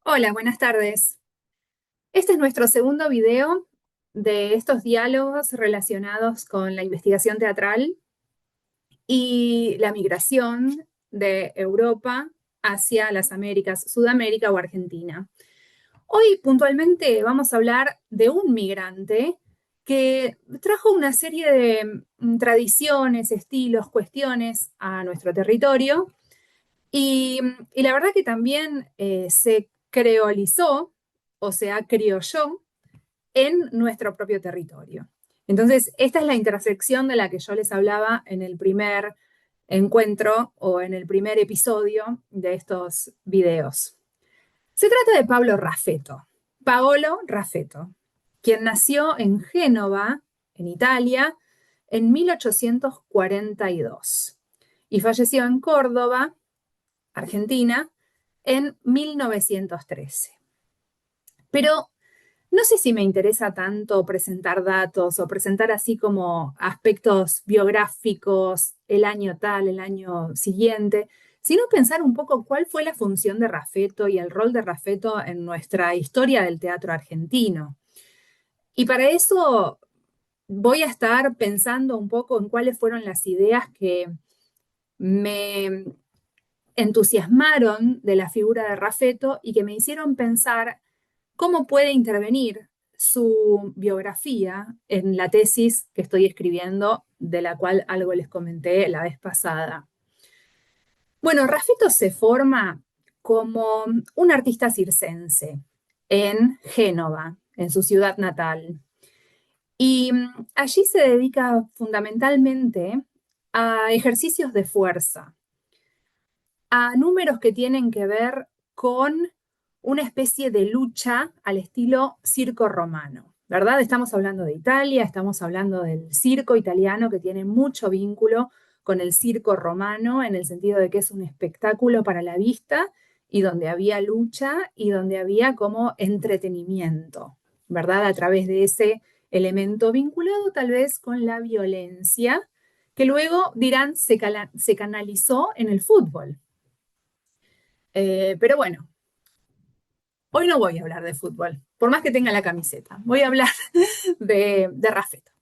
Hola, buenas tardes. Este es nuestro segundo video de estos diálogos relacionados con la investigación teatral y la migración de Europa hacia las Américas, Sudamérica o Argentina. Hoy puntualmente vamos a hablar de un migrante que trajo una serie de tradiciones, estilos, cuestiones a nuestro territorio y la verdad que también se creolizó o se criolló en nuestro propio territorio. Entonces, esta es la intersección de la que yo les hablaba en el primer encuentro o en el primer episodio de estos videos. Se trata de Pablo Raffetto, Paolo Raffetto, quien nació en Génova, en Italia, en 1842 y falleció en Córdoba, Argentina, en 1913. Pero no sé si me interesa tanto presentar datos o presentar así como aspectos biográficos, el año tal, el año siguiente, sino pensar un poco cuál fue la función de Raffetto y el rol de Raffetto en nuestra historia del teatro argentino. Y para eso voy a estar pensando un poco en cuáles fueron las ideas que me entusiasmaron de la figura de Raffetto y que me hicieron pensar cómo puede intervenir su biografía en la tesis que estoy escribiendo, de la cual algo les comenté la vez pasada. Bueno, Raffetto se forma como un artista circense en Génova, en su ciudad natal. Y allí se dedica fundamentalmente a ejercicios de fuerza, a números que tienen que ver con una especie de lucha al estilo circo romano, ¿verdad? Estamos hablando de Italia, estamos hablando del circo italiano que tiene mucho vínculo con el circo romano en el sentido de que es un espectáculo para la vista y donde había lucha y donde había como entretenimiento, ¿verdad? A través de ese elemento vinculado tal vez con la violencia, que luego dirán se canalizó en el fútbol. Pero bueno, hoy no voy a hablar de fútbol, por más que tenga la camiseta. Voy a hablar de Raffetto.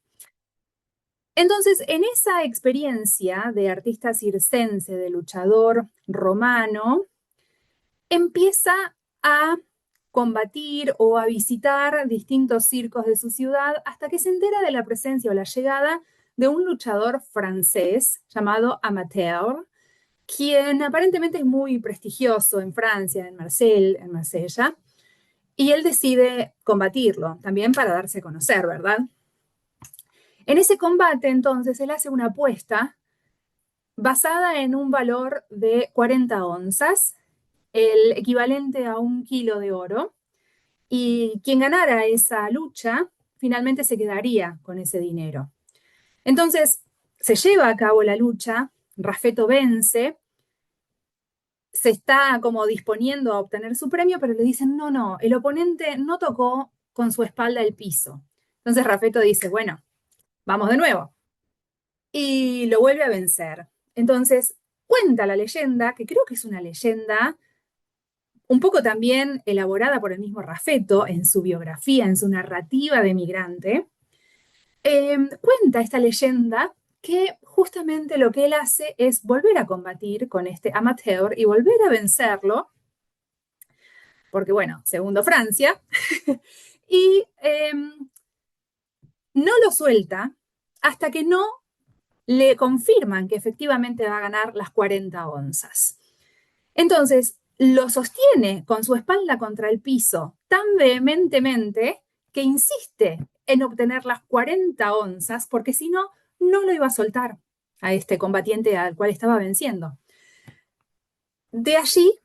Entonces, en esa experiencia de artista circense, de luchador romano, empieza a combatir o a visitar distintos circos de su ciudad hasta que se entera de la presencia o la llegada de un luchador francés llamado Amateur, quien aparentemente es muy prestigioso en Francia, en Marsella, y él decide combatirlo, también para darse a conocer, ¿verdad? En ese combate, entonces, él hace una apuesta basada en un valor de 40 onzas, el equivalente a 1 kilo de oro, y quien ganara esa lucha finalmente se quedaría con ese dinero. Entonces, se lleva a cabo la lucha, Raffetto vence, se está como disponiendo a obtener su premio, pero le dicen, no, no, el oponente no tocó con su espalda el piso. Entonces Raffetto dice, bueno, vamos de nuevo. Y lo vuelve a vencer. Entonces cuenta la leyenda, que creo que es una leyenda un poco también elaborada por el mismo Raffetto en su biografía, en su narrativa de migrante, cuenta esta leyenda que justamente lo que él hace es volver a combatir con este amateur y volver a vencerlo porque bueno, segundo Francia, y no lo suelta hasta que no le confirman que efectivamente va a ganar las 40 onzas. Entonces, lo sostiene con su espalda contra el piso tan vehementemente que insiste en obtener las 40 onzas porque si no, no lo iba a soltar a este combatiente al cual estaba venciendo. De allí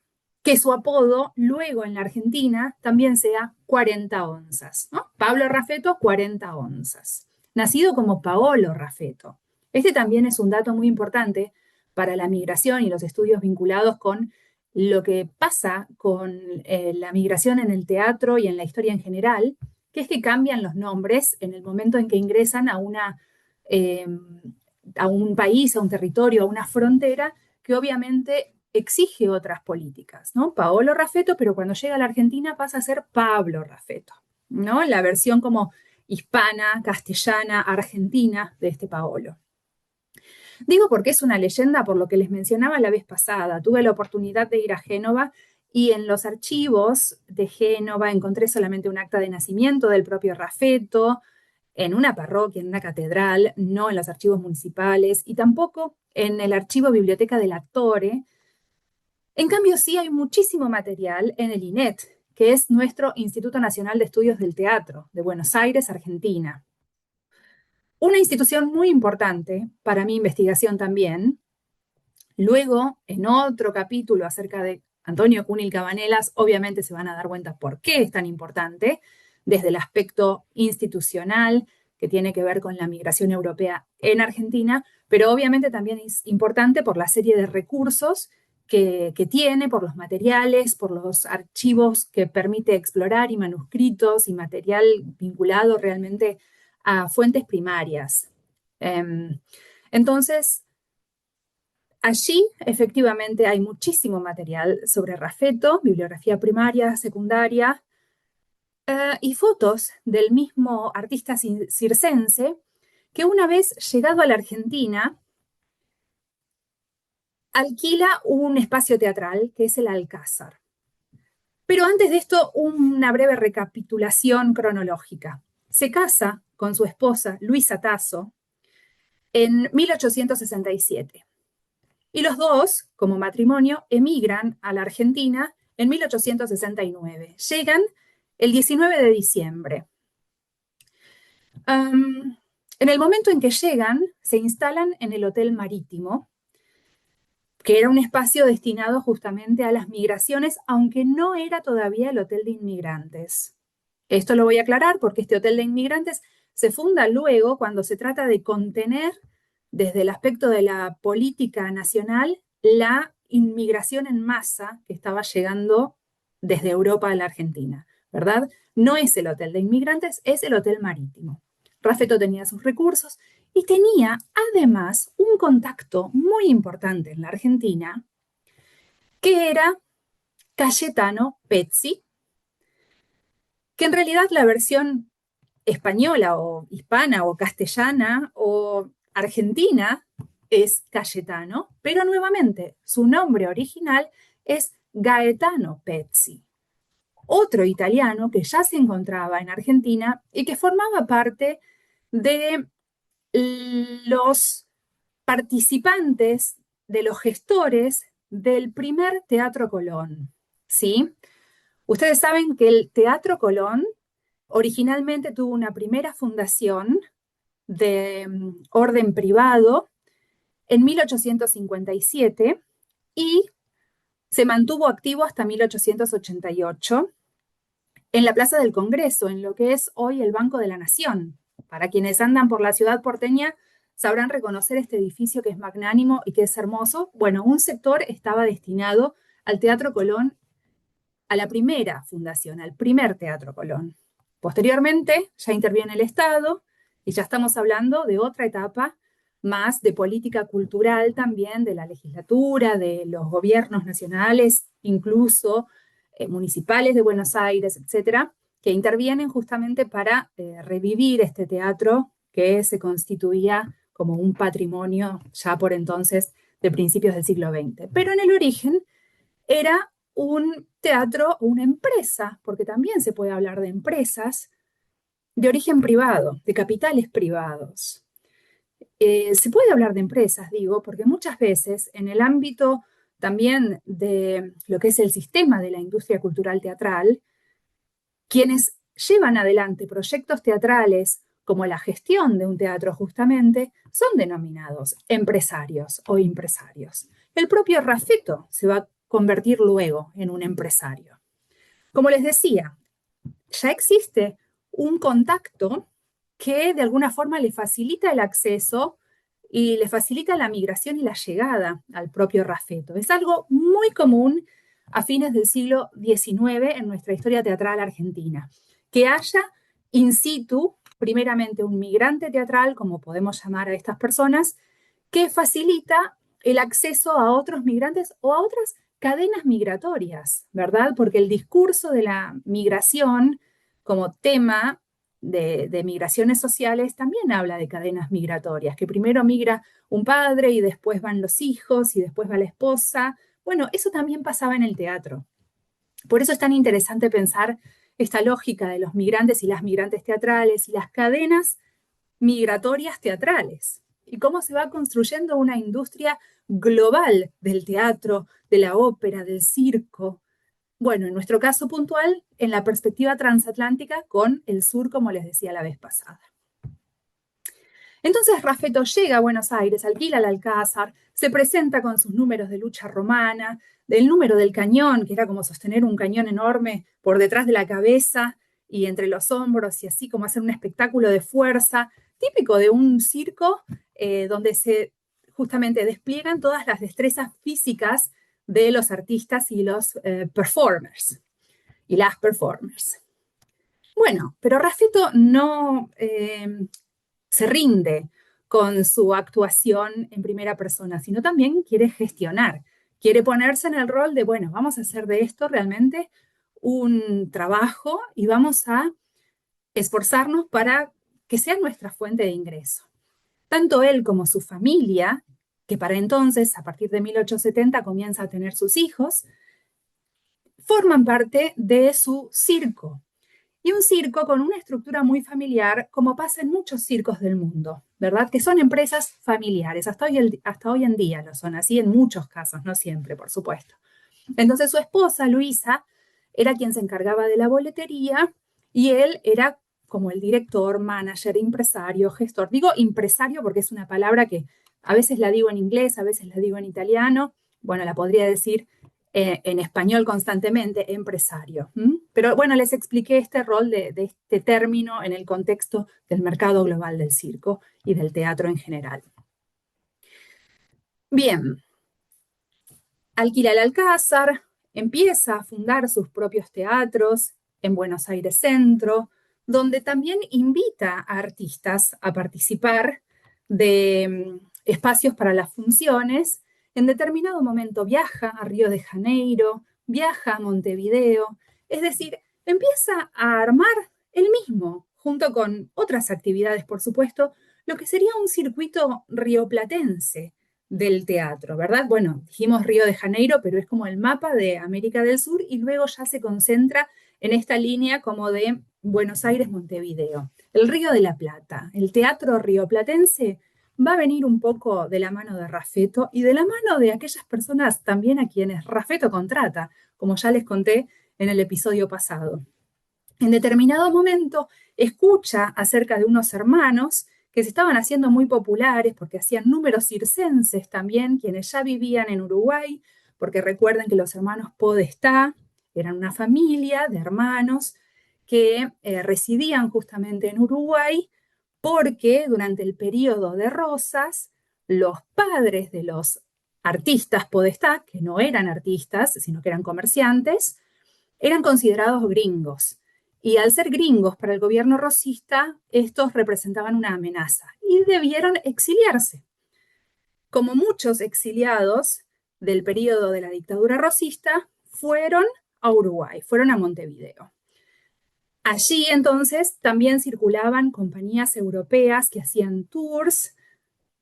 que su apodo luego en la Argentina también sea 40 onzas, ¿no? Pablo Raffetto, 40 onzas. Nacido como Paolo Raffetto. Este también es un dato muy importante para la migración y los estudios vinculados con lo que pasa con la migración en el teatro y en la historia en general, que es que cambian los nombres en el momento en que ingresan a un país, a un territorio, a una frontera, que obviamente exige otras políticas, ¿no? Paolo Raffetto, pero cuando llega a la Argentina pasa a ser Pablo Raffetto, ¿no? La versión como hispana, castellana, argentina de este Paolo. Digo porque es una leyenda por lo que les mencionaba la vez pasada. Tuve la oportunidad de ir a Génova y en los archivos de Génova encontré solamente un acta de nacimiento del propio Raffetto, en una parroquia, en una catedral, no en los archivos municipales y tampoco en el archivo Biblioteca del Attore. En cambio, sí hay muchísimo material en el INET, que es nuestro Instituto Nacional de Estudios del Teatro de Buenos Aires, Argentina. Una institución muy importante para mi investigación también. Luego, en otro capítulo acerca de Antonio Cunil Cabanelas, obviamente se van a dar cuenta por qué es tan importante, desde el aspecto institucional, que tiene que ver con la migración europea en Argentina, pero obviamente también es importante por la serie de recursos que tiene, por los materiales, por los archivos que permite explorar y manuscritos y material vinculado realmente a fuentes primarias. Entonces, allí efectivamente hay muchísimo material sobre Raffetto, bibliografía primaria, secundaria, y fotos del mismo artista circense que una vez llegado a la Argentina alquila un espacio teatral que es el Alcázar. Pero antes de esto, una breve recapitulación cronológica. Se casa con su esposa Luisa Tasso en 1867. Y los dos, como matrimonio, emigran a la Argentina en 1869. Llegan el 19 de diciembre. En el momento en que llegan, se instalan en el Hotel Marítimo, que era un espacio destinado justamente a las migraciones, aunque no era todavía el Hotel de Inmigrantes. Esto lo voy a aclarar porque este Hotel de Inmigrantes se funda luego cuando se trata de contener desde el aspecto de la política nacional la inmigración en masa que estaba llegando desde Europa a la Argentina, ¿verdad? No es el Hotel de Inmigrantes, es el Hotel Marítimo. Raffetto tenía sus recursos y tenía además un contacto muy importante en la Argentina, que era Cayetano Pezzi, que en realidad la versión española o hispana o castellana o argentina es Cayetano, pero nuevamente su nombre original es Gaetano Pezzi, otro italiano que ya se encontraba en Argentina y que formaba parte de los participantes, de los gestores del primer Teatro Colón, ¿sí? Ustedes saben que el Teatro Colón originalmente tuvo una primera fundación de orden privado en 1857 y se mantuvo activo hasta 1888 en la Plaza del Congreso, en lo que es hoy el Banco de la Nación. Para quienes andan por la ciudad porteña, sabrán reconocer este edificio que es magnánimo y que es hermoso. Bueno, un sector estaba destinado al Teatro Colón, a la primera fundación, al primer Teatro Colón. Posteriormente ya interviene el Estado y ya estamos hablando de otra etapa más de política cultural también, de la legislatura, de los gobiernos nacionales, incluso municipales de Buenos Aires, etcétera, que intervienen justamente para revivir este teatro que se constituía como un patrimonio ya por entonces de principios del siglo XX. Pero en el origen era un teatro, una empresa, porque también se puede hablar de empresas de origen privado, de capitales privados. Se puede hablar de empresas, digo, porque muchas veces en el ámbito también de lo que es el sistema de la industria cultural teatral, quienes llevan adelante proyectos teatrales como la gestión de un teatro justamente, son denominados empresarios o impresarios. El propio Raffetto se va a convertir luego en un empresario. Como les decía, ya existe un contacto que de alguna forma le facilita el acceso y le facilita la migración y la llegada al propio Raffetto. Es algo muy común a fines del siglo XIX en nuestra historia teatral argentina, que haya in situ, primeramente un migrante teatral, como podemos llamar a estas personas, que facilita el acceso a otros migrantes o a otras cadenas migratorias, ¿verdad? Porque el discurso de la migración como tema de migraciones sociales también habla de cadenas migratorias, que primero migra un padre y después van los hijos y después va la esposa. Bueno, eso también pasaba en el teatro. Por eso es tan interesante pensar esta lógica de los migrantes y las migrantes teatrales y las cadenas migratorias teatrales y cómo se va construyendo una industria global del teatro, de la ópera, del circo. Bueno, en nuestro caso puntual, en la perspectiva transatlántica con el sur, como les decía la vez pasada. Entonces Raffetto llega a Buenos Aires, alquila el Alcázar, se presenta con sus números de lucha romana, del número del cañón, que era como sostener un cañón enorme por detrás de la cabeza y entre los hombros y así como hacer un espectáculo de fuerza, típico de un circo donde se justamente despliegan todas las destrezas físicas de los artistas y los performers y las performers. Bueno, pero Raffetto no se rinde con su actuación en primera persona, sino también quiere gestionar, quiere ponerse en el rol de, bueno, vamos a hacer de esto realmente un trabajo y vamos a esforzarnos para que sea nuestra fuente de ingreso. Tanto él como su familia, que para entonces, a partir de 1870, comienza a tener sus hijos, forman parte de su circo, y un circo con una estructura muy familiar, como pasa en muchos circos del mundo, ¿verdad? Que son empresas familiares, hasta hoy en día lo son así en muchos casos, no siempre, por supuesto. Entonces su esposa, Luisa, era quien se encargaba de la boletería y él era como el director, manager, empresario, gestor. Digo empresario porque es una palabra que a veces la digo en inglés, a veces la digo en italiano. Bueno, la podría decir en español constantemente, empresario. Pero bueno, les expliqué este rol de este término en el contexto del mercado global del circo y del teatro en general. Bien, alquila el Alcázar, empieza a fundar sus propios teatros en Buenos Aires Centro, donde también invita a artistas a participar de espacios para las funciones. En determinado momento viaja a Río de Janeiro, viaja a Montevideo, es decir, empieza a armar él mismo, junto con otras actividades, por supuesto, lo que sería un circuito rioplatense del teatro, ¿verdad? Bueno, dijimos Río de Janeiro, pero es como el mapa de América del Sur y luego ya se concentra en esta línea como de Buenos Aires-Montevideo. El Río de la Plata, el teatro rioplatense va a venir un poco de la mano de Raffetto y de la mano de aquellas personas también a quienes Raffetto contrata, como ya les conté en el episodio pasado. En determinado momento escucha acerca de unos hermanos que se estaban haciendo muy populares porque hacían números circenses también, quienes ya vivían en Uruguay, porque recuerden que los hermanos Podestá eran una familia de hermanos que residían justamente en Uruguay porque durante el periodo de Rosas, los padres de los artistas Podestá, que no eran artistas, sino que eran comerciantes, eran considerados gringos. Y al ser gringos para el gobierno rosista, estos representaban una amenaza y debieron exiliarse. Como muchos exiliados del periodo de la dictadura rosista, fueron a Uruguay, fueron a Montevideo. Allí entonces también circulaban compañías europeas que hacían tours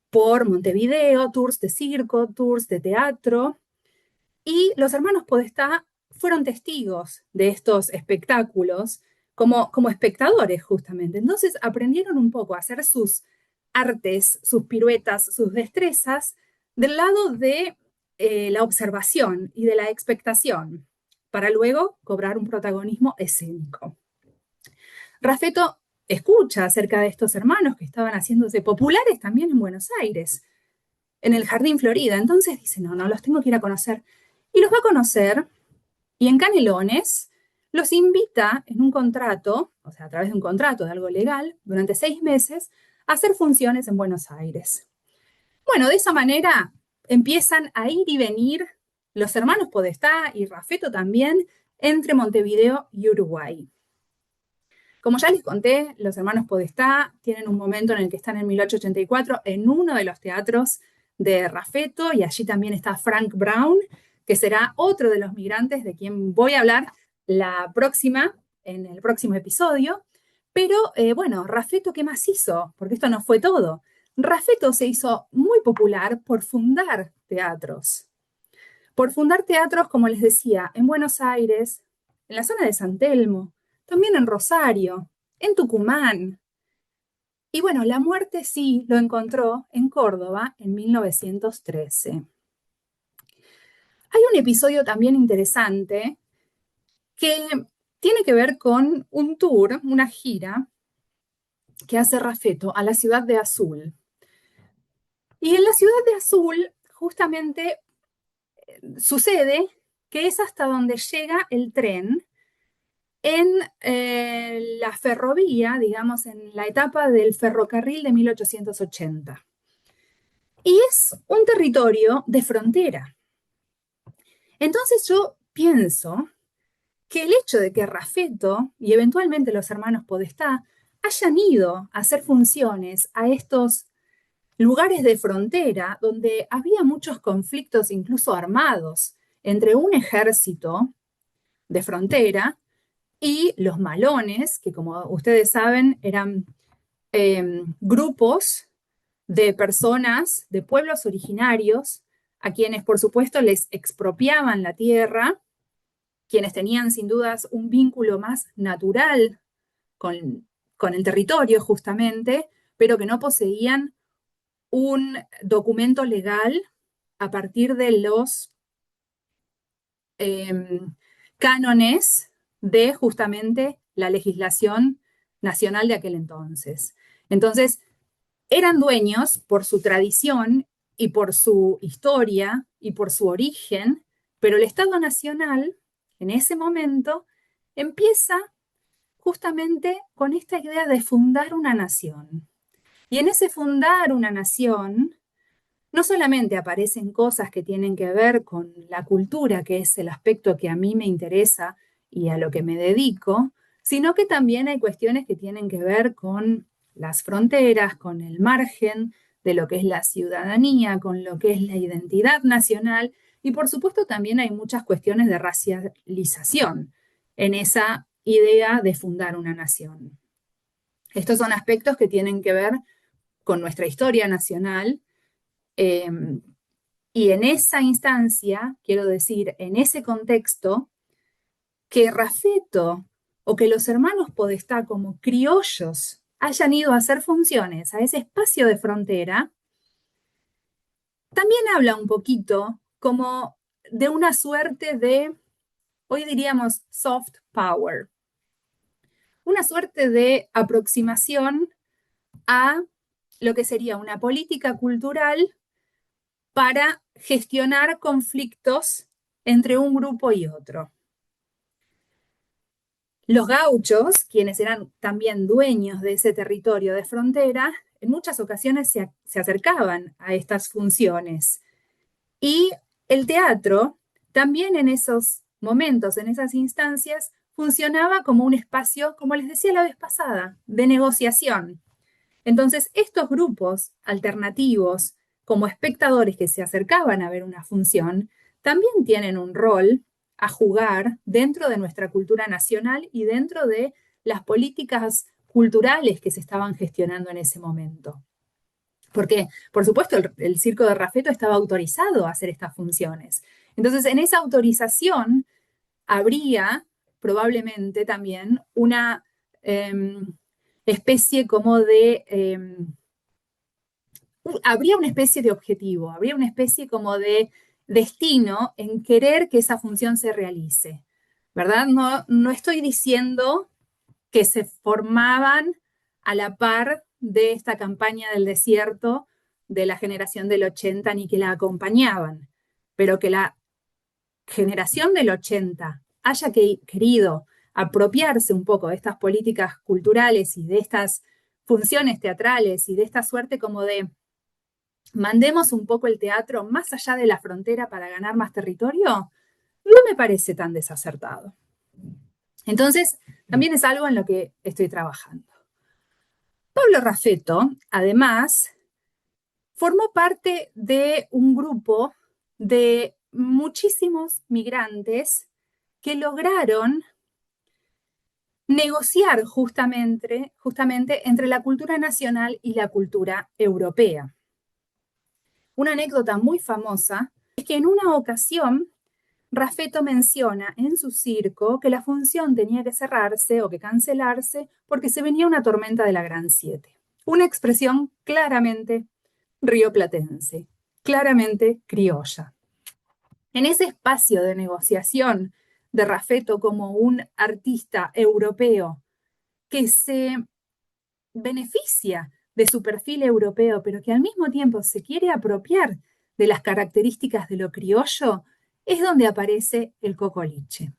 por Montevideo, tours de circo, tours de teatro, y los hermanos Podestá fueron testigos de estos espectáculos como espectadores justamente. Entonces aprendieron un poco a hacer sus artes, sus piruetas, sus destrezas del lado de la observación y de la expectación, para luego cobrar un protagonismo escénico. Raffetto escucha acerca de estos hermanos que estaban haciéndose populares también en Buenos Aires, en el Jardín Florida. Entonces dice, no, los tengo que ir a conocer. Y los va a conocer y en Canelones los invita en un contrato, o sea, a través de un contrato de algo legal, durante 6 meses, a hacer funciones en Buenos Aires. Bueno, de esa manera empiezan a ir y venir los hermanos Podestá y Raffetto también entre Montevideo y Uruguay. Como ya les conté, los hermanos Podestá tienen un momento en el que están en 1884 en uno de los teatros de Raffetto, y allí también está Frank Brown, que será otro de los migrantes de quien voy a hablar en el próximo episodio. Pero bueno, Raffetto, ¿qué más hizo? Porque esto no fue todo. Raffetto se hizo muy popular por fundar teatros. Por fundar teatros, como les decía, en Buenos Aires, en la zona de San Telmo, también en Rosario, en Tucumán. Y bueno, la muerte sí lo encontró en Córdoba en 1913. Hay un episodio también interesante que tiene que ver con un tour, una gira que hace Raffetto a la ciudad de Azul. Y en la ciudad de Azul, justamente sucede que es hasta donde llega el tren en la ferrovía, digamos, en la etapa del ferrocarril de 1880. Y es un territorio de frontera. Entonces yo pienso que el hecho de que Raffetto y eventualmente los hermanos Podestá hayan ido a hacer funciones a estos lugares de frontera donde había muchos conflictos, incluso armados, entre un ejército de frontera y los malones, que como ustedes saben eran grupos de personas, de pueblos originarios, a quienes por supuesto les expropiaban la tierra, quienes tenían sin dudas un vínculo más natural con el territorio justamente, pero que no poseían un documento legal a partir de los cánones de justamente la legislación nacional de aquel entonces. Entonces, eran dueños por su tradición y por su historia y por su origen, pero el Estado Nacional, en ese momento, empieza justamente con esta idea de fundar una nación. Y en ese fundar una nación, no solamente aparecen cosas que tienen que ver con la cultura, que es el aspecto que a mí me interesa y a lo que me dedico, sino que también hay cuestiones que tienen que ver con las fronteras, con el margen de lo que es la ciudadanía, con lo que es la identidad nacional y por supuesto también hay muchas cuestiones de racialización en esa idea de fundar una nación. Estos son aspectos que tienen que ver con nuestra historia nacional. Y en esa instancia, quiero decir, en ese contexto, que Raffetto o que los hermanos Podestá como criollos hayan ido a hacer funciones a ese espacio de frontera, también habla un poquito como de una suerte de, hoy diríamos, soft power, una suerte de aproximación a lo que sería una política cultural para gestionar conflictos entre un grupo y otro. Los gauchos, quienes eran también dueños de ese territorio de frontera, en muchas ocasiones se acercaban a estas funciones. Y el teatro, también en esos momentos, en esas instancias, funcionaba como un espacio, como les decía la vez pasada, de negociación. Entonces, estos grupos alternativos, como espectadores que se acercaban a ver una función, también tienen un rol a jugar dentro de nuestra cultura nacional y dentro de las políticas culturales que se estaban gestionando en ese momento. Porque, por supuesto, el circo de Raffetto estaba autorizado a hacer estas funciones. Entonces, en esa autorización habría probablemente también una especie como de habría una especie de objetivo, habría una especie como de destino en querer que esa función se realice, ¿verdad? No estoy diciendo que se formaban a la par de esta campaña del desierto de la generación del 80 ni que la acompañaban, pero que la generación del 80 haya querido apropiarse un poco de estas políticas culturales y de estas funciones teatrales y de esta suerte como de mandemos un poco el teatro más allá de la frontera para ganar más territorio, no me parece tan desacertado. Entonces, también es algo en lo que estoy trabajando. Pablo Raffetto, además, formó parte de un grupo de muchísimos migrantes que lograron negociar justamente entre la cultura nacional y la cultura europea. Una anécdota muy famosa es que en una ocasión Raffetto menciona en su circo que la función tenía que cerrarse o que cancelarse porque se venía una tormenta de la Gran Siete. Una expresión claramente rioplatense, claramente criolla. En ese espacio de negociación de Raffetto como un artista europeo que se beneficia de su perfil europeo, pero que al mismo tiempo se quiere apropiar de las características de lo criollo, es donde aparece el cocoliche.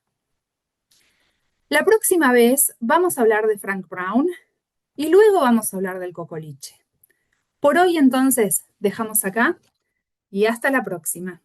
La próxima vez vamos a hablar de Frank Brown y luego vamos a hablar del cocoliche. Por hoy entonces dejamos acá y hasta la próxima.